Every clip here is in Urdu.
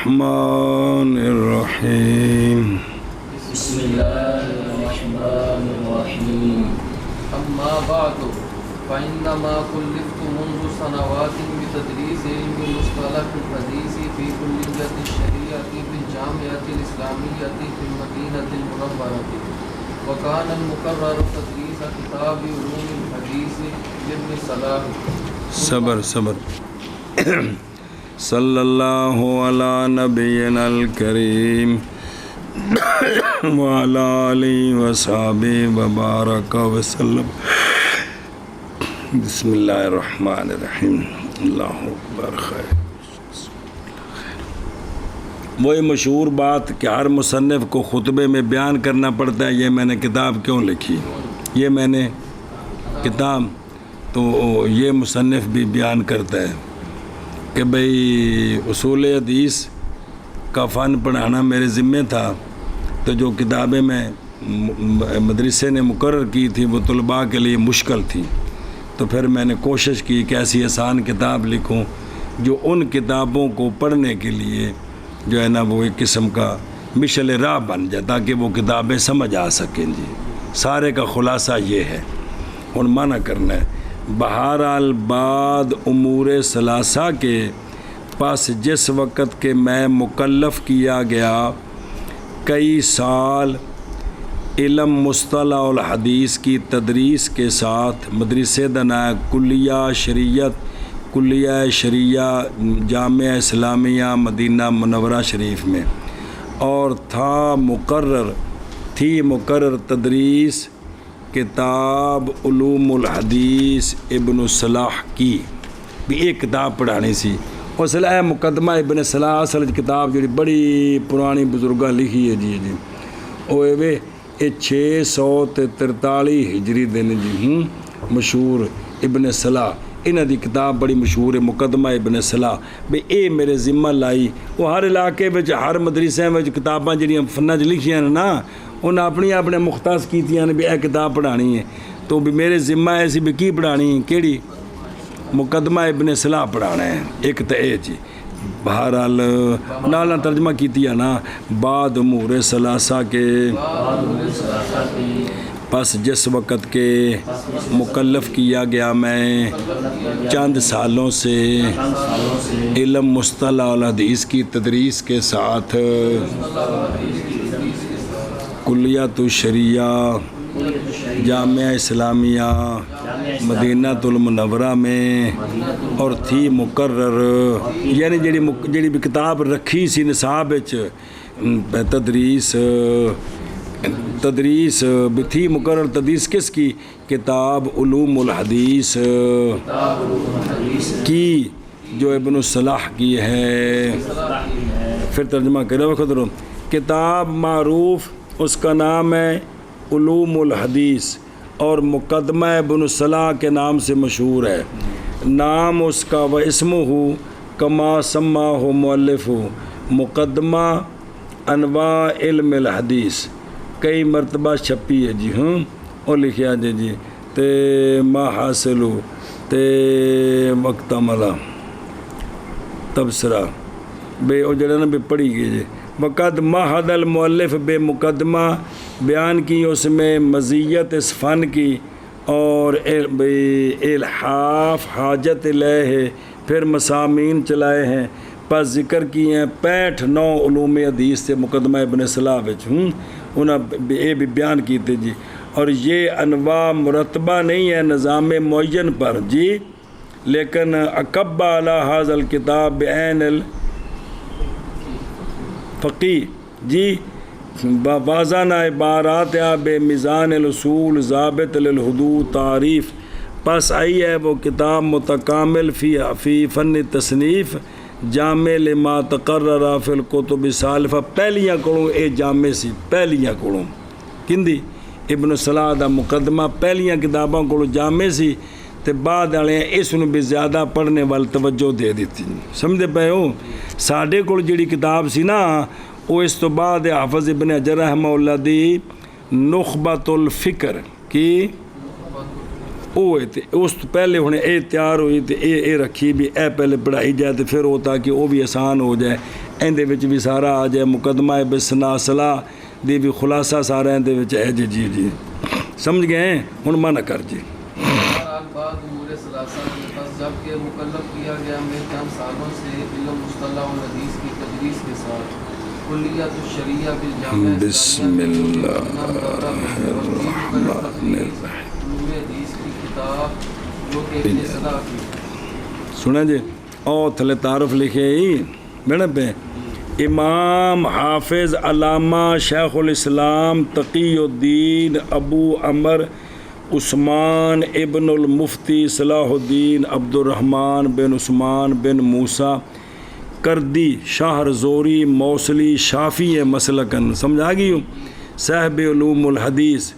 الرحمن الرحیم بسم اللہ الرحمن الرحیم اما بعد فإنما كلفت منذ سنوات بتدریس علم مصطلح الحدیث في کلیۃ الشریعۃ بالجامعۃ الاسلامیۃ في المدینۃ المنورۃ وكان المقرر تدریس کتاب علوم الحدیث لابن صلاح. صبر صلی اللہ علی نبینا الکریم وعلی آلہ وصحبہ وبارک وسلم. بسم اللہ الرحمن الرحیم. اللہ اکبر. خیر. وہی مشہور بات کہ ہر مصنف کو خطبے میں بیان کرنا پڑتا ہے. یہ میں نے کتاب کیوں لکھی؟ یہ میں نے کتاب تو یہ مصنف بھی بیان کرتا ہے کہ بھئی اصول حدیث کا فن پڑھانا میرے ذمہ تھا، تو جو کتابیں میں مدرسے نے مقرر کی تھی وہ طلباء کے لیے مشکل تھی، تو پھر میں نے کوشش کی کہ ایسی آسان کتاب لکھوں جو ان کتابوں کو پڑھنے کے لیے جو ہے نا وہ ایک قسم کا مشعل راہ بن جائے تاکہ وہ کتابیں سمجھ آ سکیں. جی سارے کا خلاصہ یہ ہے. اور معنی کرنا ہے بہرحال بعد امور ثلاثہ کے پاس جس وقت کہ میں مکلف کیا گیا کئی سال علم مصطلح الحدیث کی تدریس کے ساتھ مدرسے دنا کلیہ شریعہ جامعہ اسلامیہ مدینہ منورہ شریف میں، اور تھی مقرر تدریس کتاب علوم الحدیث ابن صلاح کی. بھی ایک کتاب پڑھانی سی. اصل ہے مقدمہ ابن صلاح اصل کتاب جڑی بڑی پرانی بزرگاں لکھی ہے. جی وہ یہ 643 ہجری دن جی مشہور ابن صلاح انہاں دی کتاب بڑی مشہور ہے مقدمہ ابن صلاح. بھی اے میرے ذمہ لائی. وہ ہر علاقے وچ ہر مدرسے وچ کتاباں جڑیاں فناں وچ لکھیاں نا انہیں اپنے مختص کیتیاں نے بھی اے کتاب پڑھانی ہے، تو بھی میرے ذمہ ہے سی بھی کی پڑھانی کیڑی مقدمہ ابن صلاح پڑھانا ہے. ایک تو اے جی بہرحال نالا ترجمہ کیتی ہے نا بعد امور ثلاثہ کے پس جس وقت کے مکلف کیا گیا میں چند سالوں سے علم مصطلح الحدیث کی تدریس کے ساتھ کلیۃ الشریعہ جامعہ اسلامیہ مدینہ المنورہ میں اور تھی مقرر یعنی جڑی بھی کتاب رکھی سی نصاب وچ تدریس بھی تھی مقرر. تدریس کس کی؟ کتاب علوم الحدیث کی جو ابن صلاح کی ہے. پھر ترجمہ کرو خدرو. کتاب معروف اس کا نام ہے علوم الحدیث اور مقدمہ ابن صلاح کے نام سے مشہور ہے. نام اس کا و اسمہ کما سماہ مؤلف مقدمہ انواع علم الحدیث کئی مرتبہ چھپی ہے. جی اور لکھیا جی تے ما حاصل تے وقت عملہ تبصرہ بے او جڑا نا بے پڑھی گئی جی. وقت مہد المؤلف بے مقدمہ بیان کی اس میں مزیت اس فن کی اور الحاف حاجت الیہ پھر مسامین چلائے ہیں. پس ذکر کی ہیں 65 علوم حدیث سے مقدمہ ابن صلاح وچ انہاں یہ بھی بیان کیتے جی. اور یہ انواع مرتبہ نہیں ہے نظام معین پر جی، لیکن اکب علی ھذا الکتاب بعین الفقیہ جی بازانہ عبارات بے میزان الاصول ضابط للحدود تعریف. پس آئی ہے وہ کتاب متکامل فی فن تصنیف جامع لما تقرر فی الکتب سالفہ. پہلیاں کولوں اے جامع سی پہلیاں کولوں کندی ابن صلاح دا مقدمہ پہلیاں کتاباں کولوں جامع سی تے بعد والے اس نوں بھی زیادہ پڑھنے وال توجہ دے دیتی. سمجھے پے ہو؟ ساڈے کول جڑی کتاب سی نا وہ اس تو بعد حافظ ابن حجر رحمہ اللہ دی نخبۃ الفکر کی وہ اس تو پہلے ہوں یہ تیار ہوئی تو یہ رکھی بھی اے پہلے پڑھائی جائے تو پھر وہ تاکہ وہ بھی آسان ہو جائے اندے وچ بھی سارا آ جائے مقدمہ بسنا صلاح دی بھی خلاصہ سارا اندے وچ ہے جی سمجھ گئے ہوں منع کر جی بعد امور ثلاثہ کے پاس جب کہ مکلف کیا گیا میں چند سالوں سے علم مصطلح و حدیث کی تدریس کے ساتھ کلیت الشریعہ بالجامعہ بسم اللہ الرحمن علوم حدیث کی کتاب جو کہ ابن صلاح کی سنا جی او تھلے تعارف لکھے ہی میڈم پہ امام حافظ علامہ شیخ الاسلام تقی الدین ابو عمر عثمان ابن المفتی صلاح الدین عبد الرحمن بن عثمان بن موسیٰ کردی شاہر زوری موصلی شافی مسلکن سمجھا گئی ہوں صاحب علوم الحدیث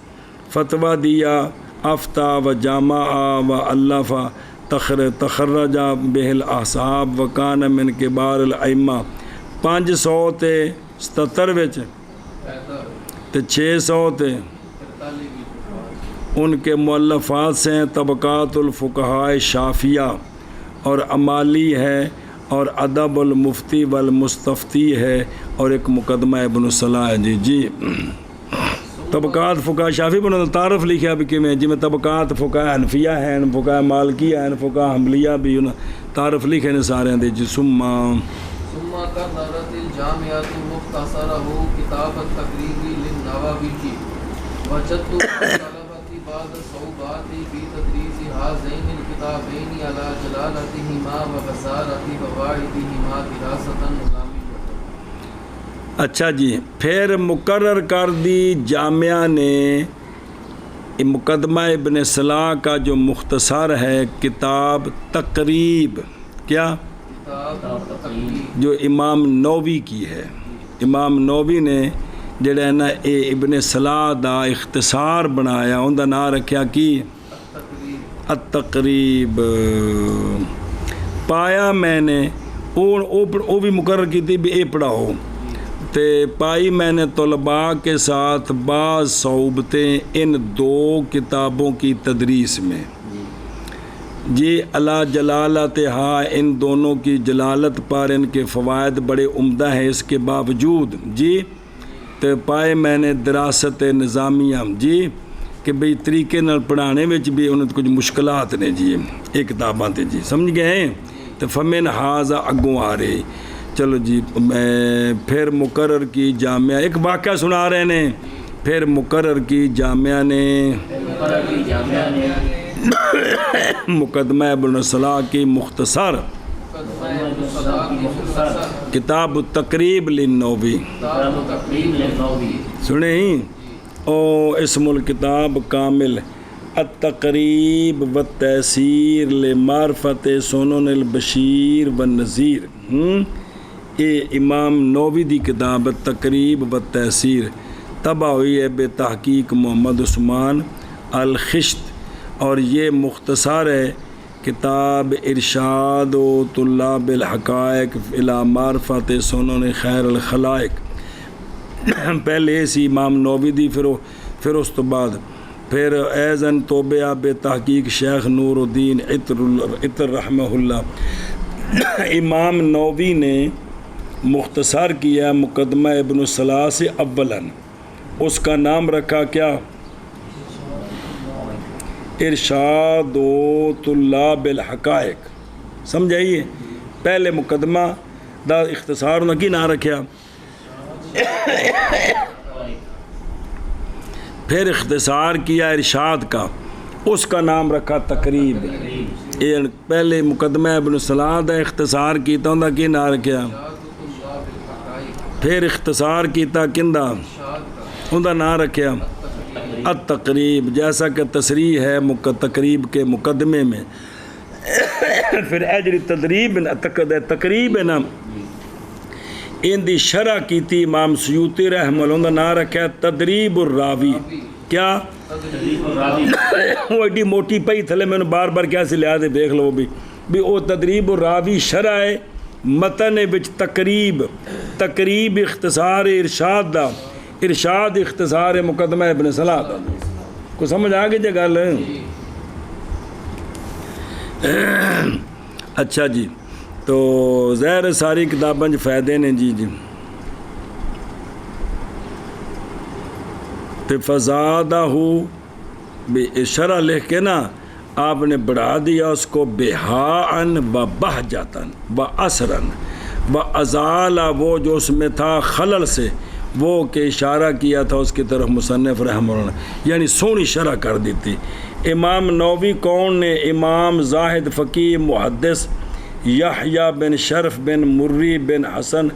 فتویٰ دیا افتہ و جامع و الفا تخرجا بہل احصاب و کان من کبار الائمہ 577 وچ تے 600 تے ان کے مؤلفات سے ہیں طبقات الفقہاء شافیہ اور امالی ہے اور ادب المفتی والمستفتی ہے اور ایک مقدمہ ابن صلاح ہے جی طبقات فقہاء شافی بنا تعارف لکھا بھی کہ میں جی میں طبقات فقہاء حنفیہ ہیں فقہاء مالکیہ ہیں فقہاء حنبلیہ بھی تعارف لکھے نے سارے ہیں جی ثم قررت الجامعۃ مختصرہ کتاب التقریب للنووی کی وجدت طلبتی بعض صعوبات فی تدریس هذین الکتابین علی جلالتہما و بصارت فوائدہما دراستاً نظامیہ۔ اچھا جی پھر مقرر کر دی جامعہ نے مقدمہ ابن صلاح کا جو مختصر ہے کتاب تقریب کیا جو امام نووی کی ہے امام نووی نے جڑا ہے نا اے ابن صلاح دا اختصار بنایا ان دا نام رکھیا کی التقریب پایا میں نے وہ بھی مقرر کی تھی بھی اے پڑھاؤ تے پائی میں نے طلباء کے ساتھ بعض صعوبتیں ان 2 کتابوں کی تدریس میں جی اللہ جلالت ان دونوں کی جلالت پر ان کے فوائد بڑے عمدہ ہیں اس کے باوجود جی تو پائے میں نے دراست نظامیہ جی کہ بھئی طریقے نال پڑھانے میں بھی انہیں کچھ مشکلات نے جی یہ کتاباں تے جی سمجھ گئے ہیں تو فمن حاضہ اگوں آ رہے چلو جی میں پھر مقرر کی جامعہ ایک واقعہ سنا رہے ہیں پھر مقرر کی جامعہ نے مقدمہ ابن صلاح کی مختصر کتاب التقریب للنووی سنیں ہی او اسم الکتاب کامل التقریب والتیسیر لمعرفت سنن البشیر والنذیر یہ امام نووی دی کتاب التقریب والتیسیر طبع ہوئی ہے بے تحقیق محمد عثمان الخشت اور یہ مختصر ہے کتاب ارشاد و طلاب الحقائق الی معرفت سنن خیر الخلائق پہلے اسی امام نووی دی پھر اس تو بعد پھر ایزن توبہ بے تحقیق شیخ نور الدین عطر رحمہ اللہ امام نووی نے مختصر کیا مقدمہ ابن صلاح سے اولاً اس کا نام رکھا کیا ارشاد و طلاب الحقائق سمجھائیے پہلے مقدمہ دا اختصار نہ کی نہ رکھیا پھر اختصار کیا ارشاد کا اس کا نام رکھا تقریب پہلے مقدمہ ابن صلاح دا اختصار کیتا ہوں دا کی نہ رکھیا پھر اختصار کیتا کندہ ان دا نام رکھیا التقریب جیسا کہ تصریح ہے تقریب کے مقدمے میں پھر اجری تقریب ہے نا ان دی شرح کی تھی امام سیوطی رحمہ اللہ نام رکھا تدریب الراوی کیا وہ ایڈی موٹی پئی تھلے میں نے بار بار کیا سے لیا دے دیکھ لو بھی وہ تدریب الراوی شرح ہے متن وچ تقریب اختصار ارشاد دا ارشاد اختصار مقدمہ ابن صلاح دا کو سمجھ آگے جے گل اچھا جی، تو ظاہر ساری کتاباں فائدے نے جی تو فزادہ شرح لکھ کے نا آپ نے بڑھا دیا اس کو بہاءن و بہجتن و اسرن و ازالہ، وہ جو اس میں تھا خلل سے وہ کہ اشارہ کیا تھا اس کی طرف مصنف رحمہ اللہ، یعنی سونی شرح کر دی تھی۔ امام نووی کون نے؟ امام زاہد فقیہ محدث یحییٰ بن شرف بن مری بن حسن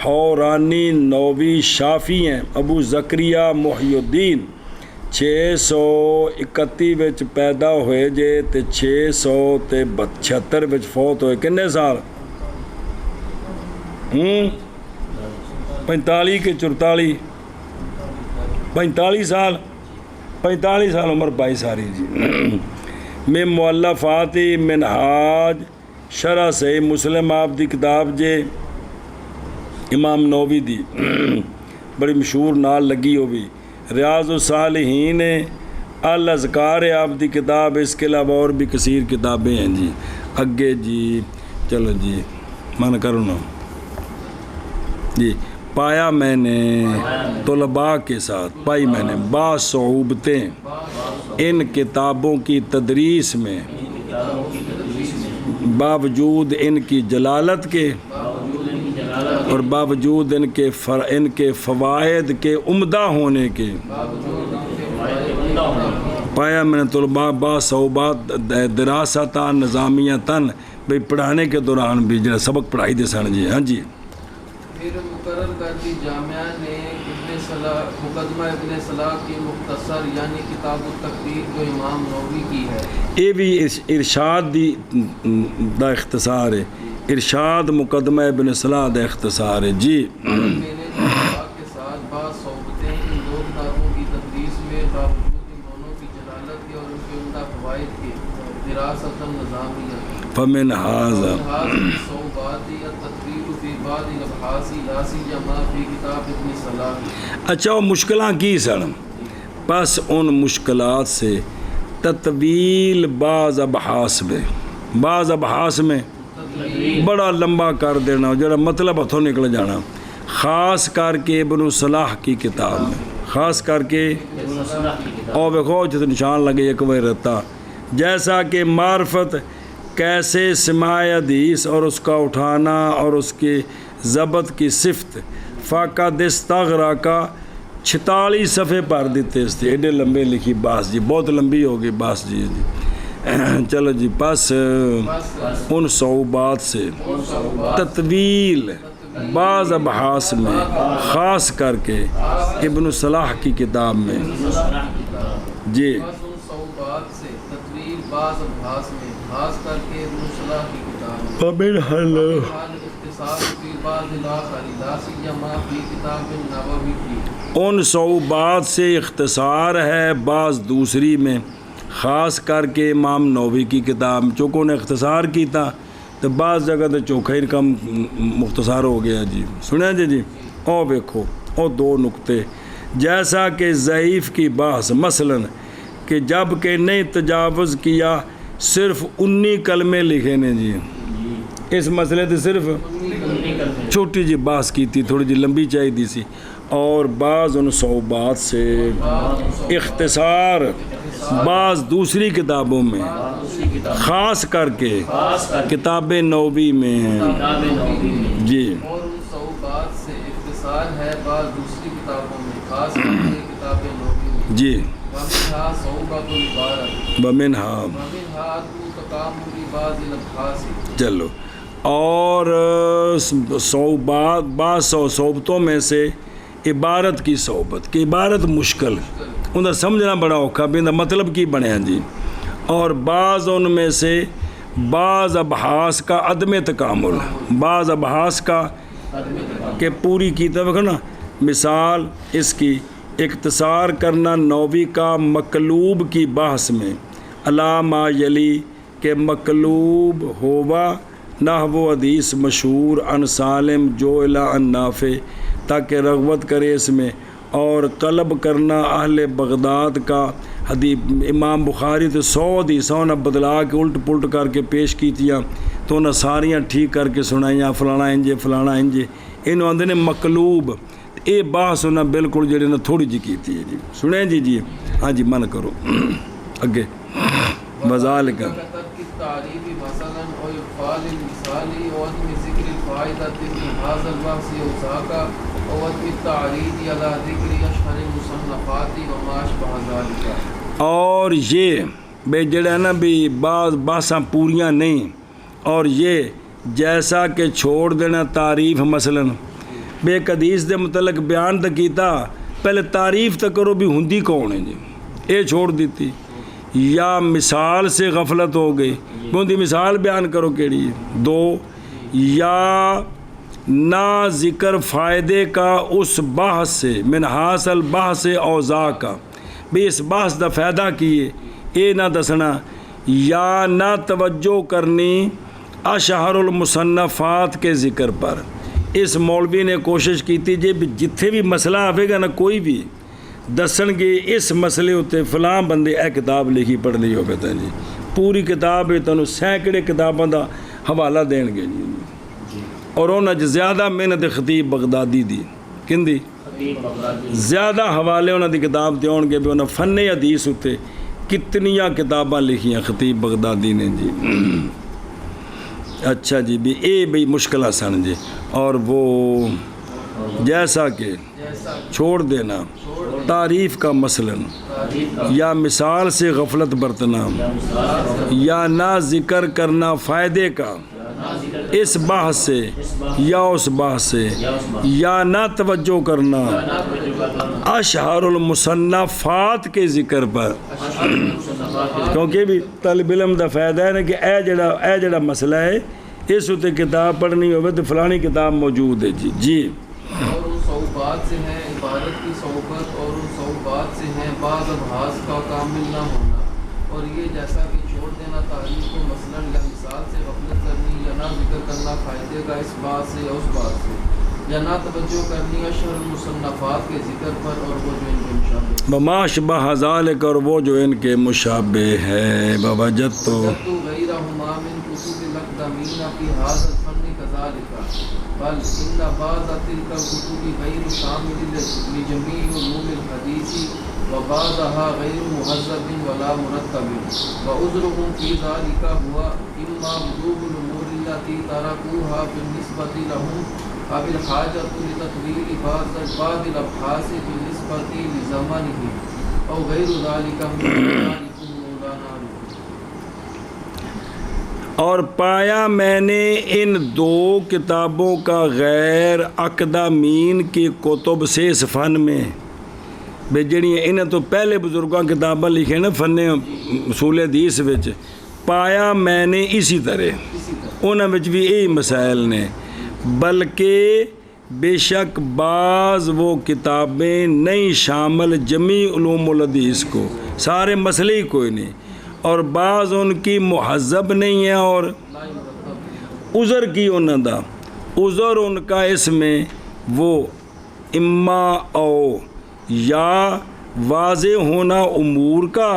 حورانی نووی شافی ہیں، ابو زکریا محی الدین 631 وچ پیدا ہوئے جے تے 676 وچ فوت ہوئے۔ کنے سال؟ 45 کے 44 45 سال 45 سال عمر پائی ساری جی۔ میں مؤلفات منہاج شرح صحیح مسلم آپ دی کتاب جے امام نووی دی بڑی مشہور نال لگی ہو بھی، ریاض الصالحین الاذکار آپ دی کتاب، اس کے علاوہ اور بھی کثیر کتابیں ہیں جی۔ اگے جی چلو جی من کرو نا جی۔ پایا میں نے طلباء کے ساتھ، پائی میں نے بعض صعوبتیں ان کتابوں کی تدریس میں باوجود ان کی جلالت کے اور باوجود ان کے فوائد کے عمدہ ہونے کے، پایا میں نے طلباء بعض صعوبات دراستاً نظامیتاً بھئی پڑھانے کے دوران بھی جنہیں سبق پڑھائی دے سن جی۔ ہاں جی، پھر مقرر کر دی جامعہ نے مقدمہ ابن صلاح کی مختصر یعنی کتاب التقریر جو امام نووی کی ہے، یہ بھی ارشاد دی دا اختصار ہے، ارشاد مقدمہ ابن صلاح دا اختصار ہے جی۔ میرے طلباء کے ساتھ بعض صحبتیں ان دو کتابوں کی تدریس میں باوجود ان دونوں کی جلالت کے اور ان کے عمدہ فوائد کے دراست نظامیہ فمن هذا اچھا وہ مشکلاں کی سن، بس ان مشکلات سے تطویل بعض ابحاث میں بڑا لمبا کر دینا، جڑا مطلب ہتھوں نکل جانا، خاص کر کے ابن صلاح کی کتاب میں، خاص کر کے اور دیکھو جت نشان لگے ایک وے رہتا، جیسا کہ معرفت کیسے سماع حدیث اور اس کا اٹھانا اور اس کی ضبط کی صفت فقط استغرا کا 46 صفحے پر دیتے اس تھے، ایڈے لمبے لکھی باس جی، بہت لمبی ہوگی باس جی چلو جی۔ پس ان صعوبات سے تطویل بعض ابحاث میں، خاص کر کے ابن صلاح کی کتاب میں جی، بعض ابحاث میں خاص کر کے ابن صلاح کی کتاب ومن اختصار فی بعض الاخر لا سیما فی کتاب النووی کی، ان صعوبات سے اختصار ہے بعض دوسری میں، خاص کر کے امام نووی کی کتاب، چونکہ نے اختصار کی تھا تو بعض جگہ تو چوکھا ہی کم مختصر ہو گیا جی۔ سنیں جی او دیکھو او دو نقطے، جیسا کہ ضعیف کی بحث مثلاً کہ جب کہ نہیں تجاوز کیا صرف 19 کلمے لکھے نے جی، اس مسئلے سے صرف چھوٹی جی بحث کی تھی، تھوڑی جی لمبی چاہیے دی سی، اور بعض ان صعوبات سے اختصار بعض دوسری کتابوں میں، خاص کر کے کتاب نووی میں جی، اور ان صعوبات سے اختصار ہے بعض دوسری کتابوں میں، خاص کر کے کتاب نووی میں جی۔ ومنها صعوبۃ العبارۃ ومنها تکامل بعض الابحاث، چلو، اور بعض صعوبتوں میں سے عبارت کی صعوبت کہ عبارت مشکل انہیں سمجھنا بڑا اوکھا بھی مطلب کی بنے ہیں جی، اور بعض ان میں سے بعض ابحاث کا عدم تکامل، بعض ابحاث کا کہ پوری کی طرف نا، مثال اس کی اختصار کرنا نووی کا مقلوب کی بحث میں علامہ یلی کہ مقلوب ہوا نحو حدیث مشہور ان سالم جو الا ان نافع، تاکہ رغبت کرے اس میں، اور قلب کرنا اہل بغداد کا حدیث امام بخاری تو 100 حدیثاں نے بدلا کے الٹ پلٹ کر کے پیش کیتیاں تو انہیں ساریاں ٹھیک کر کے سنائیاں فلانا انجے فلانا انجے انہوں آندے نے مقلوب یہ بحث انہیں بالکل جڑے نے تھوڑی جی کیتی ہے جی سنیں جی ہاں جی من کرو اگے وذالک التعريف مثلا او يقال المثالي او عدم ذكر الفائدة في هذا البحث وذاك او عدم التعريض على ذكر اشهر المصنفات وما اشبه ذلك اور یہ بے جڑا نا بھی بعض بحثاں پوریاں نہیں اور یہ جیسا کہ چھوڑ دینا تعریف مثلا بے ایک حدیث دے متعلق بیان تو کیتا پہلے تعریف تو کرو بھی ہندی کون ہے جی یہ چھوڑ دیتی یا مثال سے غفلت ہو گئی بوندی مثال بیان کرو کیڑی ہے 2 یا نہ ذکر فائدے کا اس بحث سے من حاصل بحث اوضاع کا بھی اس بحث دا فائدہ کیے اے نہ دسنا یا نہ توجہ کرنی اشہر المصنفات کے ذکر پر اس مولوی نے کوشش کیتی جے بھی جتھے بھی مسئلہ آئے گا نا کوئی بھی دسن گے اس مسئلے ہوتے فلاں بندے اے کتاب لکھی پڑھ لی ہو بیتا جی پوری کتاب ہے تنوں سینکڑے کتاباں دا حوالہ دین گے جی اور انہاں زیادہ محنت خطیب بغدادی دی کن دی زیادہ حوالے انہاں دی کتاب تے ہون گے بھی انہاں فن حدیث ہوتے کتنیاں کتاباں لکھیاں خطیب بغدادی نے جی اچھا جی بھی اے بھی مشکلہ سن جی اور وہ جیسا کہ چھوڑ دینا تعریف کا مثلا یا مثال سے غفلت برتنا یا نہ ذکر کرنا فائدے کا اس بحث سے یا اس بحث سے یا نہ توجہ کرنا اشہر المصنفات کے ذکر پر کیونکہ بھی طالب علم دا فائدہ ہے نا کہ اے جڑا مسئلہ ہے اس ہوتے کتاب پڑھنی ہوئے تو فلانی کتاب موجود ہے جی اور ان صعوبات سے ہیں عبادت کی صعوبت اور ان صعوبات سے ہیں بعض ابحاث کا کامل نہ ہونا اور یہ جیسا کہ چھوڑ دینا تعریف کو مثلا یا مثال سے غفلت کرنی یا نہ ذکر کرنا فائدے کا اس بات سے یا اس بات سے یا نہ توجہ کرنی اشہر المصنفات کے ذکر پر اور وہ جو ان کے مشابہ وما شبہ ذالک اور وہ جو ان کے مشابہ ہے بوجد تو غیرہما من کتب الاقدمین فی هذا الفن كذلك بل ان بعض تلك الكتب غیر شامل لجميع علوم الحدیث وبعضها غیر مہذب ولا مرتب وعذرهم في ذلك هو اما وجوب الامور التي تركوها بالنسبة لهم او الحاجة لتطويل بعض الابحاث بالنسبة لزمانه او غیر ذلك من اور پایا میں نے ان 2 کتابوں کا غیر اکادمین کی کتب سے اس فن میں بے جڑیاں انہیں تو پہلے بزرگاں کتاباں لکھے نا فن اصول حدیث وچ پایا میں نے اسی طرح انہاں وچ بھی یہی مسائل نے بلکہ بے شک بعض وہ کتابیں نہیں شامل جمی علوم الحدیث کو سارے مسئلے ہی کوئی نہیں اور بعض ان کی مہذب نہیں ہے اور عذر کی انہوں دا عذر ان کا اس میں وہ اما او یا واضح ہونا امور کا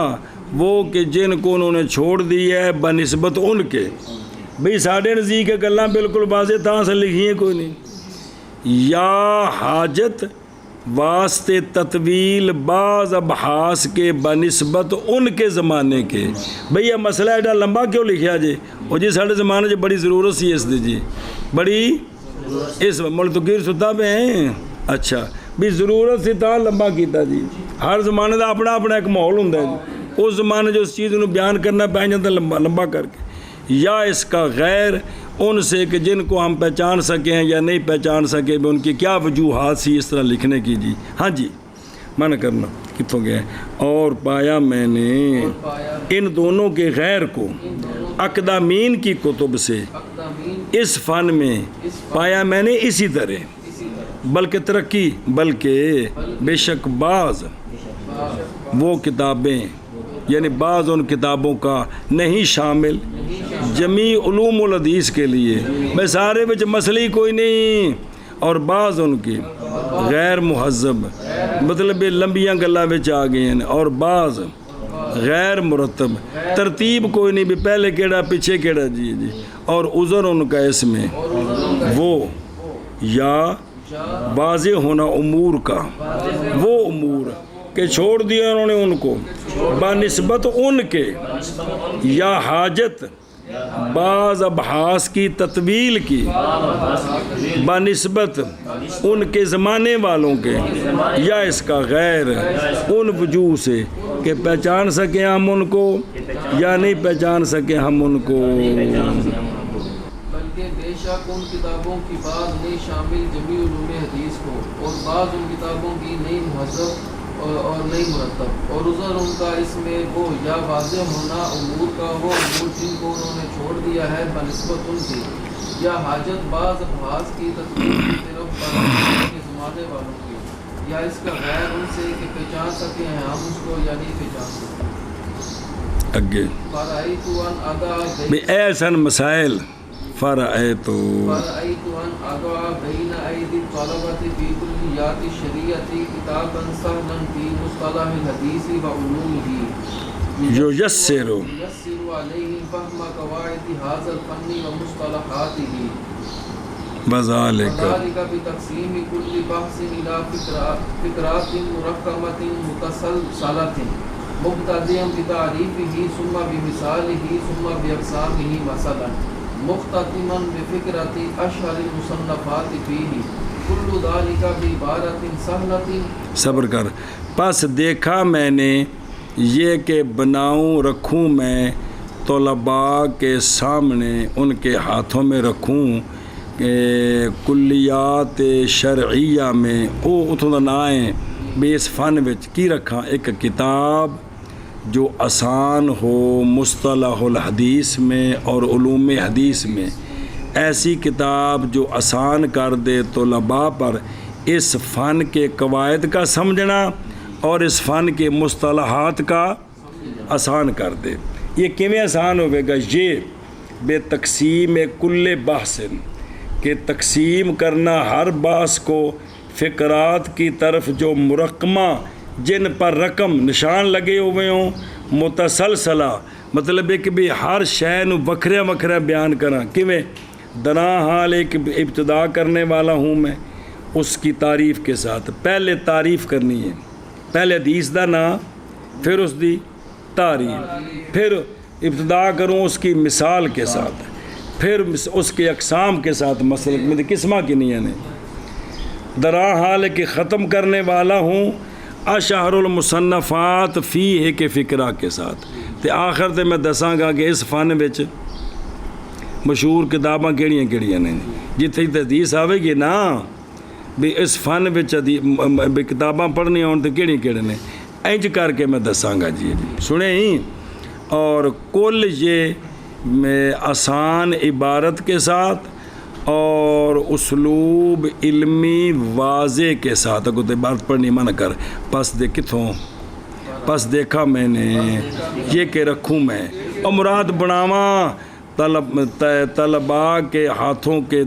وہ کہ جن کو انہوں نے چھوڑ دی ہے بنسبت ان کے بھئی ساڑھے نزدیک کے گلاں بالکل واضح تھا سے لکھی ہیں کوئی نہیں یا حاجت واسطے تطویل بعض ابحاث کے بنسبت ان کے زمانے کے بھئی یہ مسئلہ ایڈا لمبا کیوں لکھیا جی وہ جی ساڑھے زمانے جی بڑی ضرورت سی اس دے جی بڑی اس ملتقیر ستا پہ ہیں اچھا بھی ضرورت سی تا لمبا کیتا جی ہر زمانے دا اپنا اپنا ایک ماحول ہوں جی اس زمانے جو اس چیز انہوں بیان کرنا پہ جاتا لمبا کر کے یا اس کا غیر ان سے کہ جن کو ہم پہچان سکیں یا نہیں پہچان سکے بھی ان کی کیا وجوہات سی اس طرح لکھنے کی جی ہاں جی منع کرنا کتوں گئے اور پایا میں نے ان دونوں کے غیر کو اکادمین کی کتب سے اس فن میں پایا میں نے اسی طرح بلکہ ترقی بلکہ بے شک بعض وہ کتابیں یعنی بعض ان کتابوں کا نہیں شامل جمیع علوم الحدیث کے لیے میں سارے بچ مسئلہ کوئی نہیں اور بعض ان کی غیر مہذب مطلب یہ لمبیاں گلاں وچ آ گئے ہیں، اور بعض غیر مرتب ترتیب کوئی نہیں بھی پہلے کیڑا پیچھے کیڑا، جی جی، اور عذر ان کا اس میں وہ یا واضح ہونا امور کا، وہ امور کہ چھوڑ دیا انہوں نے ان کو بنسبت ان کے، یا حاجت بعض ابحاث کی تطویل کی بنسبت ان کے زمانے والوں کے، یا اس کا غیر ان وجوہ سے کہ پہچان سکیں ہم ان کو یا نہیں پہچان سکیں ہم ان کو۔ بلکہ بے شک ان کتابوں کی بعض نہیں شامل جمیع علوم حدیث کو، اور بعض ان کتابوں کی نہیں مہذب اور نہیں مرتب، اور عذر ان کا اس میں وہ یا واضح ہونا امور کا، وہ امور جن کو انہوں نے چھوڑ دیا ہے بنسبت ان کی، یا حاجت بعض ابحاث کی تطبیق کی طرف کے زمانے والوں کی، یا اس کا غیر ان سے کہ پہچان سکیں ہیں ہم اس کو یا نہیں پہچان سکتے۔ اگے فرأیت ان اضع بھی ایسن مسائل فرأیت ان اضع بین ایدی الطلبۃ فی کلیات الشریعۃ کتابا سہلا فی مصطلح الحدیث وعلومہ یسر علیہم فہم قواعد ھذا الفن ومصطلحاتہ وذالک بتقسیم کل بحث الی فقرات مرکبۃ متسلسلۃ مبتدئا بتعریفہ ثم بمثالہ ثم باقسامہ مثلا مختتما بفکرۃ اشہر المصنفات فیہ کل ذلک بعبارۃ سہلۃ۔ صبر کر، پس دیکھا میں نے یہ کہ بناؤں رکھوں میں طلباء کے سامنے، ان کے ہاتھوں میں رکھوں کلیات شرعیہ میں او اتوں نائیں بھی اس فن وچ کی رکھاں ایک کتاب جو آسان ہو مصطلح الحدیث میں اور علوم حدیث میں، ایسی کتاب جو آسان کر دے طلباء پر اس فن کے قواعد کا سمجھنا اور اس فن کے مصطلحات کا آسان کر دے۔ یہ کیویں آسان ہوئے گا؟ یہ بے تقسیم کل بحث، کہ تقسیم کرنا ہر بحث کو فقرات کی طرف جو مرقمہ جن پر رقم نشان لگے ہوئے ہوں، متسلسلہ مطلب ہے کہ بھی ہر شے نو وکھرا وکھرا بیان کراں، کیویں دراں حال ایک ابتدا کرنے والا ہوں میں اس کی تعریف کے ساتھ، پہلے تعریف کرنی ہے، پہلے حدیث دا نام، پھر اس دی تعریف، پھر ابتدا کروں اس کی مثال کے ساتھ، پھر اس کے اقسام کے ساتھ، مسلک میں قسمہ کی نہیں ہے، دراں حال کہ ختم کرنے والا ہوں اشہر المصنفات فیہ کے فکرہ کے ساتھ، تے آخر تے میں دساں گا کہ اس فن وچ مشہور کتاباں کیڑیاں کیڑیاں نے، جتھے حدیث آوے گی نا بھی اس فن وچ بھی کتاباں پڑھنی ہون تے کیڑیاں کیڑے نے، انج کر کے میں دساں گا جی سنیں ہی، اور کل یہ میں آسان عبارت کے ساتھ اور اسلوب علمی واضح کے ساتھ، اگر تو بات پڑھنی منع کر، پس دے کتھوں، پس دیکھا میں نے یہ کہ رکھوں میں، اور مراد بناواں طلباء کے ہاتھوں کے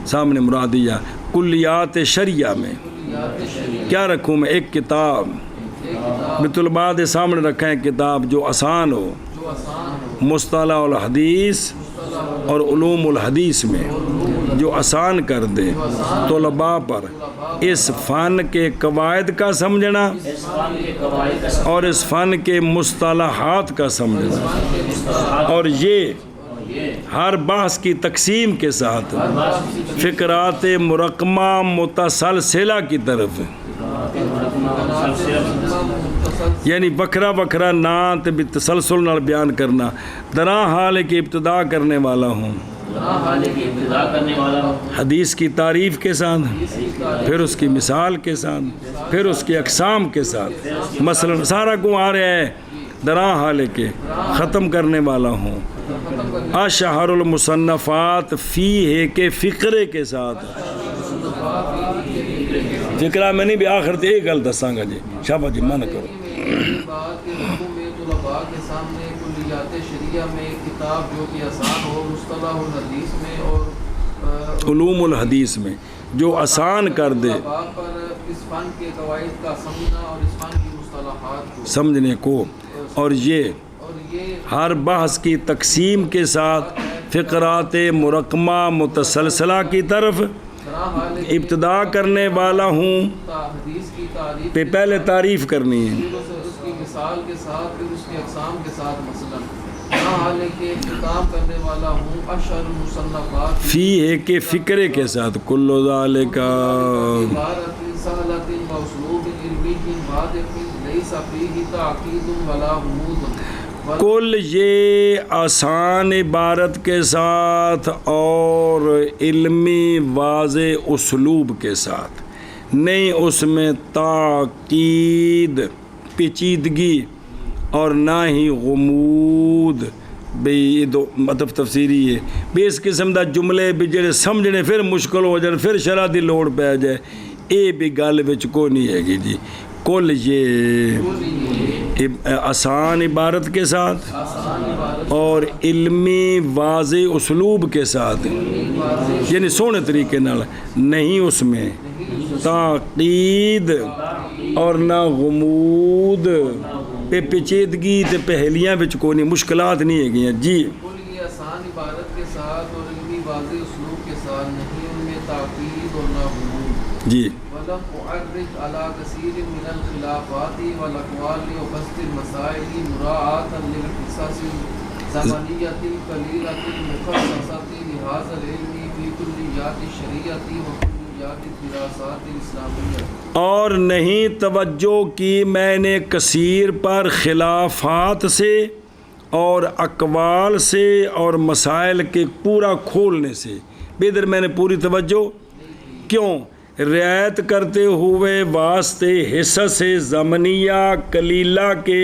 سامنے مرادیہ کلیات شریعہ میں کیا رکھوں میں؟ ایک کتاب طلباء دے سامنے رکھیں، ایک کتاب جو آسان ہو مصطلح الحدیث اور علوم الحدیث میں، جو آسان کر دے طلباء پر اس فن کے قواعد کا سمجھنا اور اس فن کے مصطلحات کا سمجھنا، اور یہ ہر بحث کی تقسیم کے ساتھ فقرات مرقمہ متسلسلہ کی طرف، یعنی وکھرا وکھرا نام تے بھی تسلسل نال بیان کرنا، دراں حال کی ابتدا کرنے والا ہوں حدیث کی تعریف کے ساتھ، پھر اس کی مثال کے ساتھ، پھر اس کے اقسام کے ساتھ، مثلا سارا کو آ رہا ہے دراں حال کے ختم کرنے والا ہوں اشہر المصنفات فیہ کے فقرے کے ساتھ، فقرہ میں نہیں بھی آخر تے ایک گل دساں گا جی، شاباش جی منع کرو۔ بات کے رکوع میں طلباء کے سامنے کلیات شریعہ میں ایک کتاب جو کہ آسان ہو مصطلح الحدیث میں اور علوم الحدیث میں جو آسان کر دے باب پر اس فن کے قواعد کا سمجھنا اور اس فن کی مصطلحات کو سمجھنے کو، اور یہ ہر بحث کی تقسیم کے ساتھ فقرات مرقمہ متسلسلہ کی طرف ابتدا کرنے والا ہوں۔ حدیث کی تعریف پہ پہلے تعریف کرنی ہے، پھر اس کی مثال کے ساتھ، پھر اس کی اقسام کے ساتھ، مثلاً حال کے اختتام کرنے والا ہوں اشہر المصنفات فی ہے کہ فکرے کے ساتھ کل ذالک عبارت سہلۃ و اسلوب علمی واضح لیس فیہ تعقید ولا غموض کل یہ آسان عبارت کے ساتھ اور علمی واضح اسلوب کے ساتھ، نہیں اس میں تاکید پیچیدگی اور نہ ہی غموض بھی مطلب تفسیری ہے بھی اس قسم دا جملے بھی جڑے سمجھنے پھر مشکل ہو جائے، پھر شرح دی لوڑ پہ جائے، اے بھی گل وچ کو نہیں ہے گی جی۔ کل یہ آسان عبارت کے ساتھ اور علمی واضح اسلوب کے ساتھ، یعنی سونے طریقے نال، نہیں اس میں تاقید اور نہ غموض، پہ پیچیدگی تے پہلیاں وچ کوئی نہیں، مشکلات نہیں ہے گی جی۔ یہ آسان عبارت کے ساتھ اور علمی واضح اسلوب کے ساتھ، نہیں ان میں تاکید اور نہ غموض جی۔ ولم أعرج على كثير من الخلافات والأقوال وبسط المسائل مراعاة للقصص الزمنية القليلة المخصصة لهذا العلم في كليات الشريعة وكليات الدراسات الإسلامية، اور نہیں توجہ کی میں نے کثیر پر خلافات سے اور اقوال سے اور مسائل کے پورا کھولنے سے، ادھر میں نے پوری توجہ کیوں رعایت کرتے ہوئے واسطے حصص زمنیہ کلیلہ کے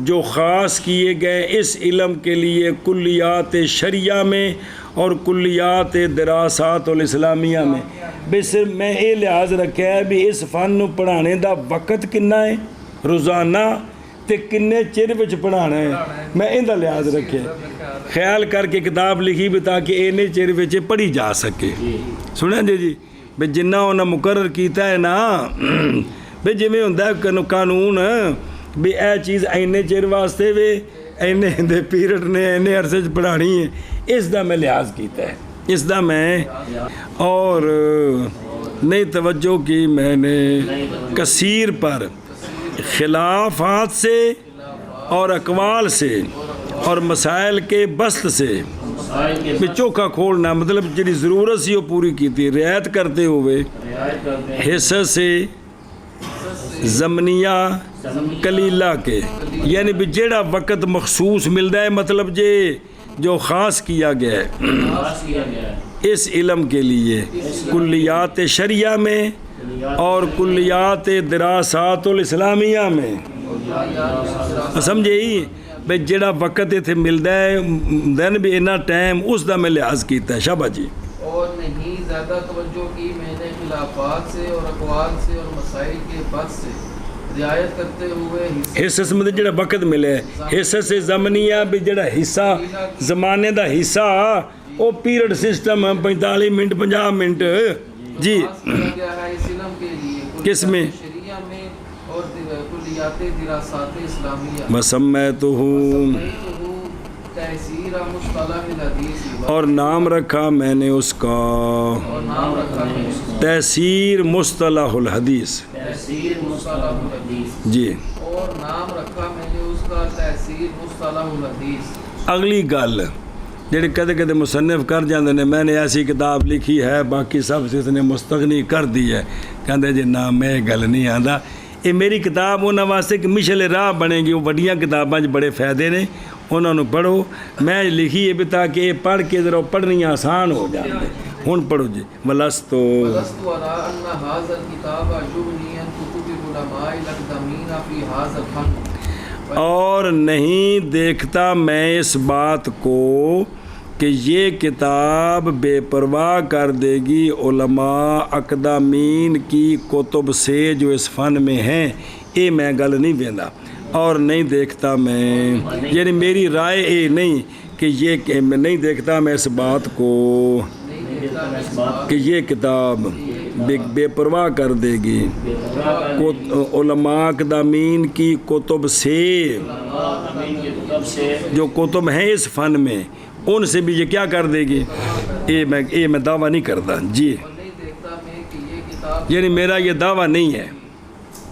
جو خاص کیے گئے اس علم کے لیے کلیات شریعہ میں اور کلیات دراسات الاسلامیہ میں، بس میں یہ لحاظ رکھا ہے بھی اس فن نو پڑھانے دا وقت کنا ہے روزانہ تے کنے چر وچ پڑھانا ہے، میں ان دا لحاظ رکھے خیال کر کے کتاب لکھی بھی تاکہ اینے چر وچ پڑھی جا سکے۔ سنیں جی بھی جنہ انہیں مقرر کیتا ہے نا بھی جی میں ہوندہ ہے قانون بھی اے چیز اینے چیر واسطے بھی اینے دے پیریڈ نے اینے عرصے پڑھانی ہے، اس دا میں لحاظ کیتا ہے، اس دا میں اور نئی توجہ کی میں نے کثیر پر خلافات سے اور اقوال سے اور مسائل کے بسط سے بھی چوکھا کھولنا، مطلب جڑی ضرورت سی وہ پوری کی تھی رعایت کرتے ہوئے حصہ سے زمنیہ کلیلہ کے، یعنی بھی جڑا وقت مخصوص ملتا ہے، مطلب جو خاص کیا گیا ہے اس علم کے لیے کلیات شریعہ میں اور کلیات دراسات الاسلامیہ میں، سمجھے ہی بھئی جڑا وقت اتنے ملتا ہے دن بھی اتنا ٹائم اس دا میں لحاظ کیتا ہے۔ شابہ جی۔ اور نہیں زیادہ توجہ کی میں نے خلافات سے اور اقوال سے اور مسائل کے بد سے رعایت کرتے ہوئے حصہ سے مطلب جڑا وقت ملے حصہ سے زمنیہ بھی جڑا حصہ زمانے دا حصہ وہ پیریڈ سسٹم 45 منٹ 50 منٹ جی گیا ہے اس علم کے لیے کس میں شریعہ میں اور کلیات دراسات اسلامیہ وسمیتہ تحصیر مصطلح الحدیث، اور نام رکھا میں نے اس کا اور نام رکھا میں اس کا تحصیر مصطلح الحدیث تحصیر مصطلح الحدیث جی، اور نام رکھا میں نے اس کا تحصیر مصطلح الحدیث۔ اگلی گل جڑے کدے کدے مصنف کر جاندے نے میں نے ایسی کتاب لکھی ہے باقی سب سے اس نے مستغنی کر دی ہے، کہندے جی نہ میں گل نہیں آندا، یہ میری کتاب انہاں واسطے کہ مشل راہ بنے گی، وہ بڑیاں کتاباں بڑے فائدے نے انہوں نے پڑھو، میں لکھی ہے بھی تاکہ یہ پڑھ کے ذرا پڑھنی آسان ہو جائے۔ ہن پڑھو جی ولستو ولست ارى ان هذا الكتاب يغني عن كتب العلماء الاقدمين في هذا الفن، اور نہیں دیکھتا میں اس بات کو کہ یہ کتاب بے پرواہ کر دے گی علماء اقدامین کی کتب سے جو اس فن میں ہیں، یہ میں گل نہیں ویندا، اور نہیں دیکھتا میں یعنی میری رائے یہ نہیں کہ یہ کہ میں نہیں دیکھتا میں اس بات کو کہ یہ کتاب بے پرواہ کر دے گی علماء اکادمین کی کتب سے، جو کتب ہیں اس فن میں ان سے بھی یہ کیا کر دے گی، یہ میں دعویٰ نہیں کرتا جی، اور نہیں دیکھتا میں کہ یہ کتاب یعنی میرا یہ دعویٰ نہیں ہے،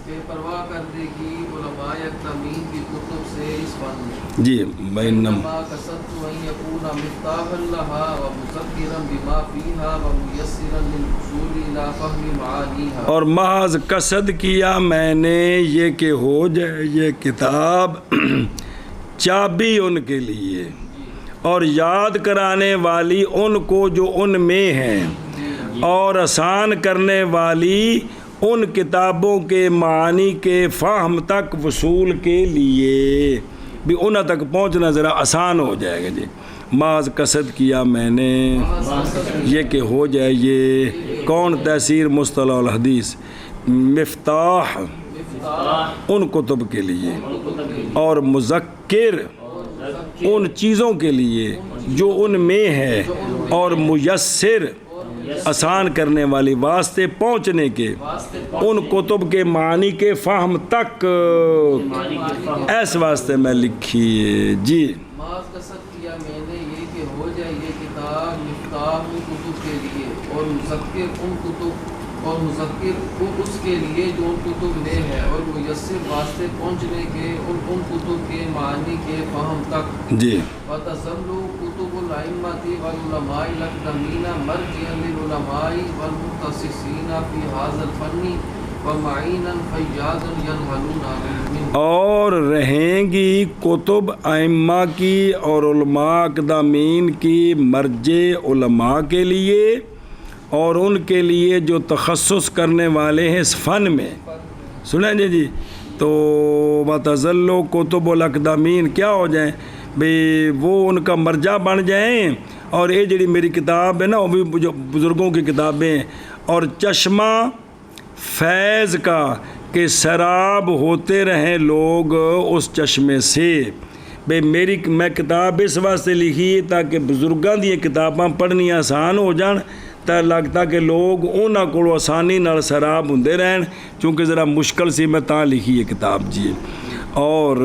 بے پرواہ کر دے گی علماء اکادمین کی کتب سے اس فن میں جی بینم انما قصدت ان يكون مفتاحا لها ومذكرا بما فيها وميسرا للوصول الى فهم معانيها، اور محض قصد کیا میں نے یہ کہ ہو جائے یہ کتاب چابی ان کے لیے اور یاد کرانے والی ان کو جو ان میں ہیں، اور آسان کرنے والی ان کتابوں کے معانی کے فہم تک وصول کے لیے بھی انہوں تک پہنچنا ذرا آسان ہو جائے گا جی۔ محض قصد کیا میں نے یہ کہ ہو جائے یہ کون تفسیر مصطلح الحدیث مفتاح ان کتب کے لیے اور مذکر ان چیزوں کے لیے جو ان میں ہے، اور میسر آسان کرنے والی واسطے پہنچنے کے ان کتب کے معنی کے فہم تک، ایس واسطے میں لکھی ہے جی۔ محض قصد کیا میں نے یہ کہ ہو جائے یہ کتاب مفتاح ان کتب کے لیے اور مذکر ان کتب اور مذکر اس کے لیے جو ان کتب میں ہے، اور میسر واسطے پہنچنے کے ان کتب کے معنی کے فہم تک جی وتظل کتب الائمۃ والعلماء الاکادمین مرجعا للعلماء والمتخصصین فی ھذا الفن ومعینا فیاضا ینہلون منہ، اور رہیں گی کتب ائمہ کی اور علماء اکادمین کی مرجع علماء کے لیے اور ان کے لیے جو تخصص کرنے والے ہیں اس فن میں، سنیں جی تو وتظل کتب الاکادمین کیا ہو جائیں بھئی وہ ان کا مرجع بن جائیں، اور یہ جڑی میری کتاب ہے نا وہ بھی جو بزرگوں کی کتابیں ہیں، اور چشمہ فیض کا کہ سراب ہوتے رہیں لوگ اس چشمے سے، بھئی میں کتاب اس واسطے لکھی ہے تاکہ بزرگاں دی کتاباں پڑھنی آسان ہو جان، تا لگتا کہ لوگ انہاں کو آسانی نال سراب ہوندے رہن، چونکہ ذرا مشکل سی میں تاں لکھی ہے کتاب جی۔ اور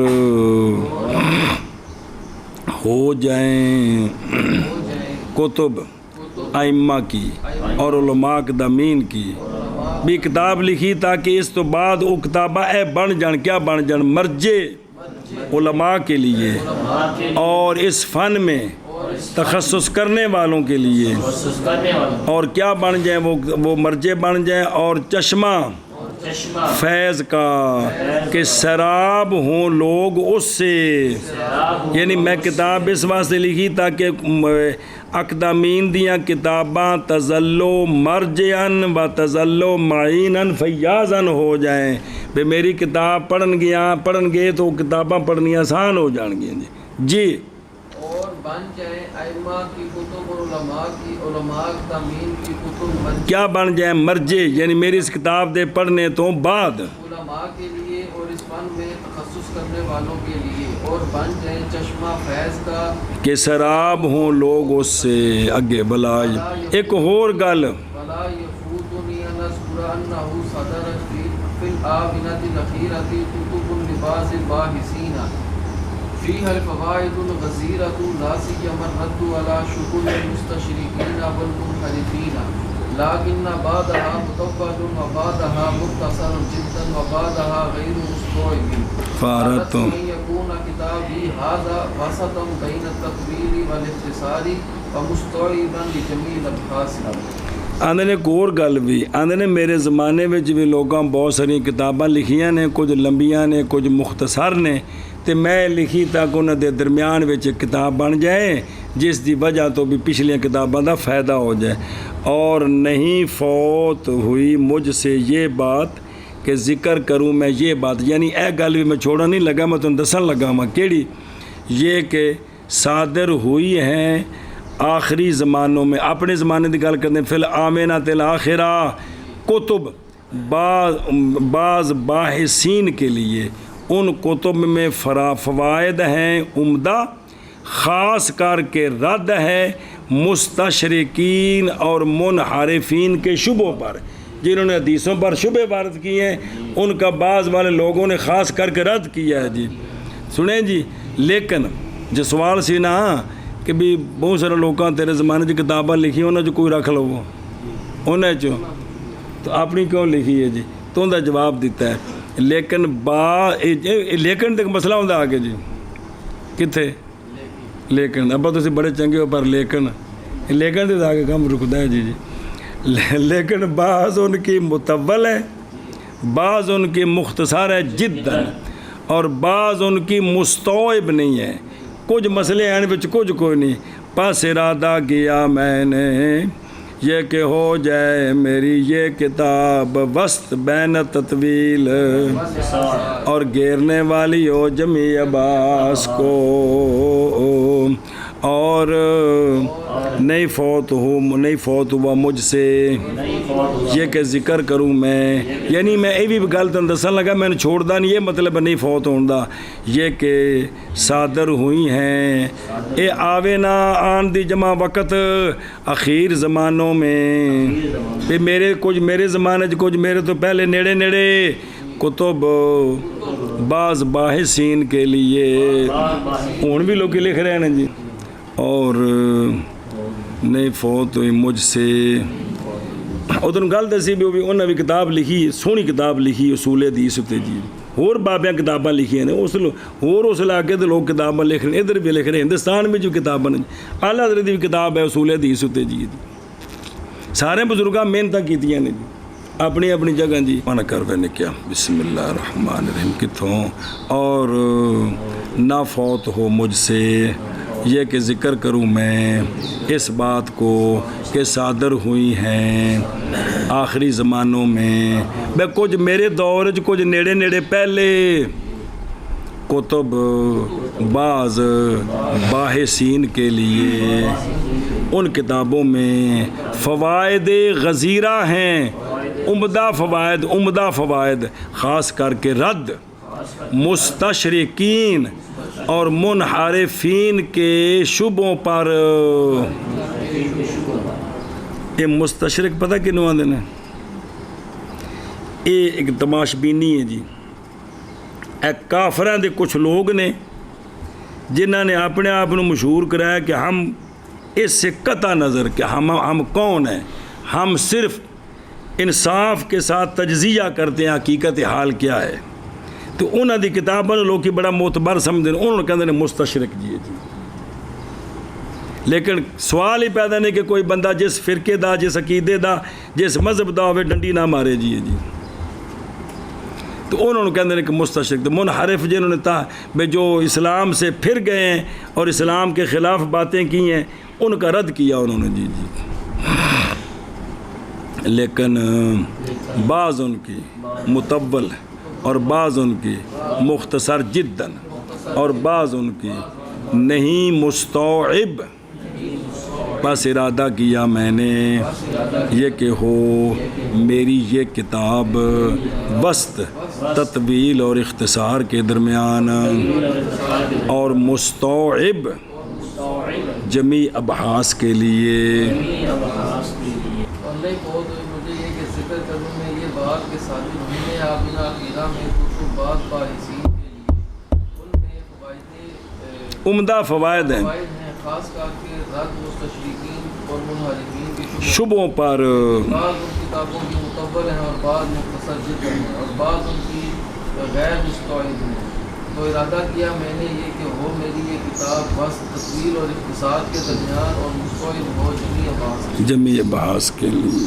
ہو جائیں کتب ائمہ کی اور علماء اکادمین کی بھی کتاب لکھی تاکہ اس تو بعد وہ کتاباں اے بن جان، کیا بن جان، مرجع علماء کے لیے اور اس فن میں تخصص کرنے والوں کے لیے، اور کیا بن جائیں وہ مرجع بن جائیں، اور چشمہ فیض کا کہ سراب ہوں لوگ اس سے، یعنی میں کتاب اس واسطے لکھی تاکہ اکادمین دیاں کتاباں تزلو مرجعن و تزلو معینن فیاضن ہو جائیں، بے میری کتاب پڑھن گے تو کتاباں پڑھنی آسان ہو جان گی جی۔ اور بن جائیں ائمہ کی کتب اور علماء اکادمین کی کتب کیا بن جائیں مرجع، یعنی میری اس کتاب دے پڑھنے تو بعد علماء کے لیے اور اس فن میں تخصص کرنے والوں کے لیے، اور بن جائیں چشمہ فیض کا کہ سراب ہوں لوگ اس سے اگے بلا۔ ایک اور گل ولا یفوتنی ان اذکر انہ صدر فی الآونۃ الاخیرۃ کتب لباس الباحثین فیہا الفوائد الغزیرۃ لا سیما الرد علی شکل المستشرقین والمنحرفین، لیکن بعضها مطول وبعضها مختصر جدا وبعضها غیر مستوعب، فارت ان یکون کتابی ھذا وسطا بین التطویل والاختصار ومستوعبا لجمیع الابحاث۔ آندے نے ایک اور گل بھی آندے نے میرے زمانے میں بھی لوگاں بہت ساری کتاباں لکھیاں نے، کچھ لمبیاں نے کچھ مختصر نے، تے میں لکھی تاکہ انہاں دے درمیان وچ کتاب بن جائے جس دی وجہ تو بھی پچھلیاں کتاباں دا فائدہ ہو جائے۔ اور نہیں فوت ہوئی مجھ سے یہ بات کہ ذکر کروں میں یہ بات، یعنی اے گل بھی میں چھوڑا نہیں لگا، میں تمہیں دسن لگا میں کیڑی، یہ کہ صادر ہوئی ہیں آخری زمانوں میں، اپنے زمانے کی گل کرتے ہیں، فی الآمنۃ الآخرہ کتب بعض باحثین کے لیے، ان کتب میں فوائد ہیں عمدہ، خاص کر کے رد ہے مستشرقین اور منحرفین کے شبوں پر، جنہوں نے حدیثوں پر شبہ وارد کیے ہیں، ان کا بعض والے لوگوں نے خاص کر کے رد کیا ہے جی۔ سنیں جی، لیکن جو سوال سی نا کہ بھی بہت سارے لوگوں تیرے زمانے کی کتابیں لکھی انہیں جو کوئی رکھ لو انہیں چو تو اپنی کیوں لکھی ہے جی؟ تو ان کا جواب دیتا ہے لیکن لیکن ایک مسئلہ ہوتا آگے جی، کتنے لیکن ابا تسی بڑے چنگے ہو پر لیکن دے آگے کم رکتا ہے جی لیکن بعض ان کی متول ہے، بعض ان کی مختصر ہے جدا، اور بعض ان کی مستوعب نہیں ہے، کچھ مسئلے ہیں بچ کچھ کوئی نہیں۔ پس ارادہ کیا میں نے یہ کہ ہو جائے میری یہ کتاب وسط بین تطویل، اور گھیرنے والی ہو جمی عباس کو، اور نہیں فوت ہوا مجھ سے یہ کہ ذکر کروں میں، یعنی میں یہ بھی گل تن دسن لگا، میں نے چھوڑ دا نہیں، یہ مطلب نہیں فوت ہوندا، یہ کہ صادر ہوئی ہیں اے آوے نہ آن دی جمع وقت اخیر زمانوں میں، پہ میرے زمانے کچھ میرے تو پہلے نیڑے کتب بعض باحثین کے لیے ان بھی لوگ لکھ رہے ہیں جی، اور نہیں فوت ہوئی مجھ سے۔ ادھر گل دسی بھی انہیں بھی کتاب لکھی، سونی کتاب لکھی اصول حدیث تے جی، اور بابیاں کتاباں لکھیاں نے اس علاقے کے لوگ کتاباں لکھ رہے ہیں، ادھر بھی لکھ رہے ہیں، ہندوستان میں جو کتاباں نے اعلیٰ حضرت کی کتاب ہے اصول حدیث تے جی، سارے بزرگاں محنتاں کیتیاں نے جی اپنی اپنی جگہ جی۔ من کروے نے کیا بسم اللہ الرحمن الرحیم کتوں، اور نہ فوت ہو مجھ سے یہ کہ ذکر کروں میں اس بات کو کہ صادر ہوئی ہیں آخری زمانوں میں، بے کچھ میرے دور کچھ نیڑے پہلے کتب بعض باحثین کے لیے، ان کتابوں میں فوائد غزیرہ ہیں، عمدہ فوائد، خاص کر کے رد مستشرقین اور منحرفین کے شبوں پر۔ یہ مستشرق پتہ کنوں آندے نے؟ یہ ایک تماش بینی ہے جی، ایک کافران دے کچھ لوگ نے جنہاں نے اپنے آپ کو مشہور کرایا کہ ہم اس سے قطع نظر کہ ہم کون ہیں، ہم صرف انصاف کے ساتھ تجزیہ کرتے ہیں حقیقت حال کیا ہے، تو انہوں دی کتابوں لوگ کی بڑا معتبر سمجھتے ہیں، انہوں نے کہتے ہیں مستشرق جی۔ لیکن سوال ہی پیدا نہیں کہ کوئی بندہ جس فرقے دا، جس عقیدے دا، جس مذہب دا ہوئے ڈنڈی نہ مارے جی، تو انہوں نے کہتے ہیں کہ مستشرق، تو منحرف جنہوں نے جو اسلام سے پھر گئے ہیں اور اسلام کے خلاف باتیں کی ہیں ان کا رد کیا انہوں نے جی۔ لیکن بعض ان کی مطول اور بعض ان کی مختصر جداً اور بعض ان کی نہیں مستوعب، بس ارادہ کیا میں نے یہ کہ ہو میری یہ کتاب وسط تطویل اور اختصار کے درمیان اور مستوعب جمیع ابحاث کے لیے۔ مجھے یہ کہ ذکر کروں میں یہ بات کہ صادر ہوئی ہے آبنا عقیدہ میں کچھ بعض باحثین کے لیے، ان میں فوائد عمدہ فوائد ہیں، خاص کر کے رد مستشرقین اور منحرفین کے شبوں پر، بعض ان کتابوں کی مطول ہیں اور بعض مختصر جدا ہیں اور بعض ان کی غیر مستوعب ہیں، تو ارادہ کیا میں نے یہ کہ ہو میری یہ کتاب وسط تطویل اور اختصار کے درمیان اور مستوعب ہو جمیع ابحاث کے لیے۔